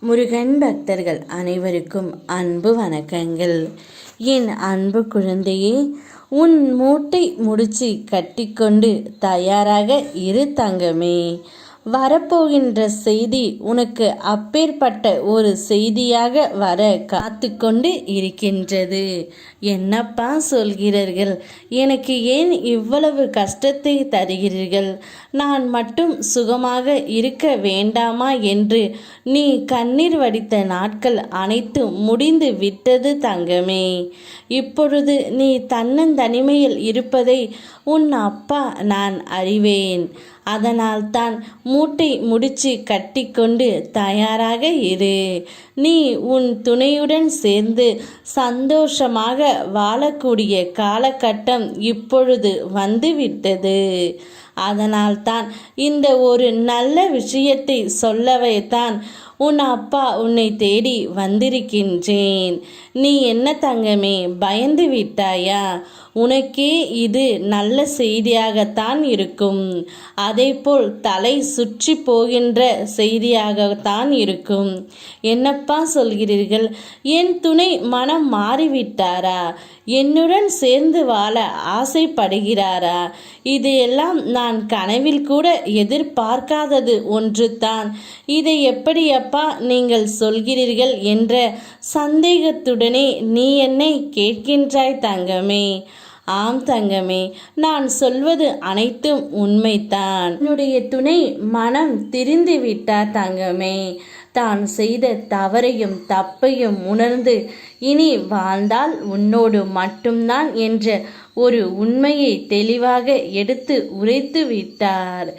முருகன் பக்தர்கள் அனைவருக்கும் அன்பு வணக்கங்கள். என் அன்பு குழந்தையே, உன் மூட்டை முடிச்சு கட்டிக்கொண்டு தயாராக இரு தங்கமே. வரப்போகின்ற செய்தி உனக்கு அப்பேற்பட்ட ஒரு செய்தியாக வர காத்து கொண்டு இருக்கின்றது. என்னப்பா சொல்கிறீர்கள்? எனக்கு ஏன் இவ்வளவு கஷ்டத்தை தருகிறீர்கள்? நான் மட்டும் சுகமாக இருக்க வேண்டாமா என்று நீ கண்ணீர் வடித்த நாட்கள் அனைத்தும் முடிந்து விட்டது தங்கமே. இப்பொழுது நீ தன்னந்தனிமையில் இருப்பதை உன் அப்பா நான் அறிவேன். அதனால் தான் மூட்டை முடிச்சு கட்டிக்கொண்டு தயாராக இரு. நீ உன் துணையுடன் சேர்ந்து சந்தோஷமாக வாழக்கூடிய காலகட்டம் இப்பொழுது வந்துவிட்டது. அதனால்தான் இந்த ஒரு நல்ல விஷயத்தை சொல்லவே தான் உன் அப்பா உன்னை தேடி வந்திருக்கின்றேன். நீ என்ன தங்கமே, பயந்து விட்டாயா? உனக்கே இது நல்ல செய்தியாகத்தான் இருக்கும். அதேபோல் தலை சுற்றி போகின்ற செய்தியாகத்தான் இருக்கும். என்னப்பா சொல்கிறீர்கள்? என் துணை மனம் மாறிவிட்டாரா? என்னுடன் சேர்ந்து வாழ ஆசைப்படுகிறாரா? இதையெல்லாம் நான் கனவில் கூட எதிர்பார்க்காதது ஒன்று தான். இதை எப்படி அப்பா நீங்கள் சொல்கிறீர்கள் என்ற சந்தேகத்துடனே நீ என்னை கேட்கின்றாய் தங்கமே. ஆம் தங்கமே, நான் சொல்வது அனைத்தும் உண்மைதான். என்னுடைய துணை மனம் திரிந்து விட்டார் தங்கமே. தான் செய்த தவறையும் தப்பையும் உணர்ந்து இனி வாழ்ந்தால் உன்னோடு மட்டும்தான் என்ற ஒரு உண்மையை தெளிவாக எடுத்து உரைத்து விட்டார்.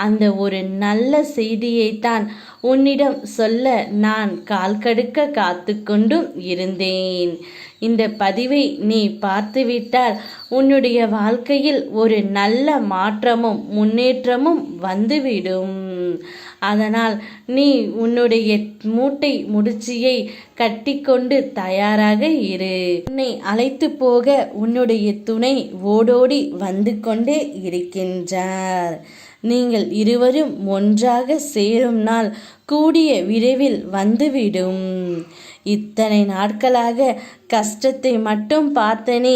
அந்த ஒரு நல்ல செய்தியைத்தான் உன்னிடம் சொல்ல நான் கால் கடுக்க காத்து கொண்டும் இருந்தேன். இந்த பதிவை நீ பார்த்துவிட்டால் உன்னுடைய வாழ்க்கையில் ஒரு நல்ல மாற்றமும் முன்னேற்றமும் வந்துவிடும். அதனால் நீ உன்னுடைய மூட்டை முடிச்சியை கட்டிக்கொண்டு தயாராக இரு. உன்னை அழைத்து போக உன்னுடைய துணை ஓடோடி வந்து கொண்டே இருக்கின்றார். நீங்கள் இருவரும் ஒன்றாக சேரும் நாள் கூடிய விரைவில் வந்துவிடும். இத்தனை நாட்களாக கஷ்டத்தை மட்டும் பார்த்தனே,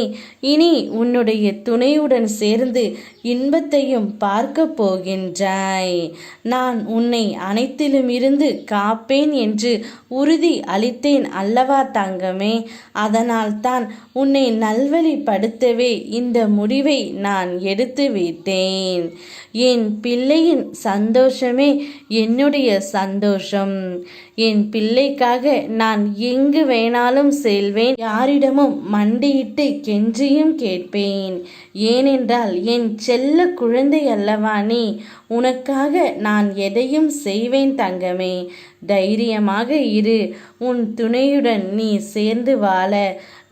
இனி உன்னுடைய துணையுடன் சேர்ந்து இன்பத்தையும் பார்க்க போகின்றாய். நான் உன்னை அனைத்திலும் இருந்து காப்பேன் என்று உறுதி அளித்தேன் அல்லவா தங்கமே? அதனால் தான் உன்னை நல்வழிப்படுத்தவே இந்த முடிவை நான் எடுத்து விட்டேன். என் பிள்ளையின் சந்தோஷமே என்னுடைய சந்தோஷம். என் பிள்ளைக்காக நான் எங்கு வேணாலும் செல்வேன், யாரிடமும் மண்டியிட்டு கெஞ்சியும் கேட்பேன். ஏனென்றால் என் செல்ல குழந்தை அல்லவா நீ. உனக்காக நான் எதையும் செய்வேன் தங்கமே. தைரியமாக இரு. உன் துணையுடன் நீ சேர்ந்து வாழ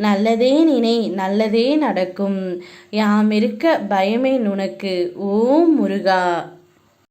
நல்லதே நினை, நல்லதே நடக்கும். யாம் இருக்க பயமே உனக்கு. ஓம் முருகா.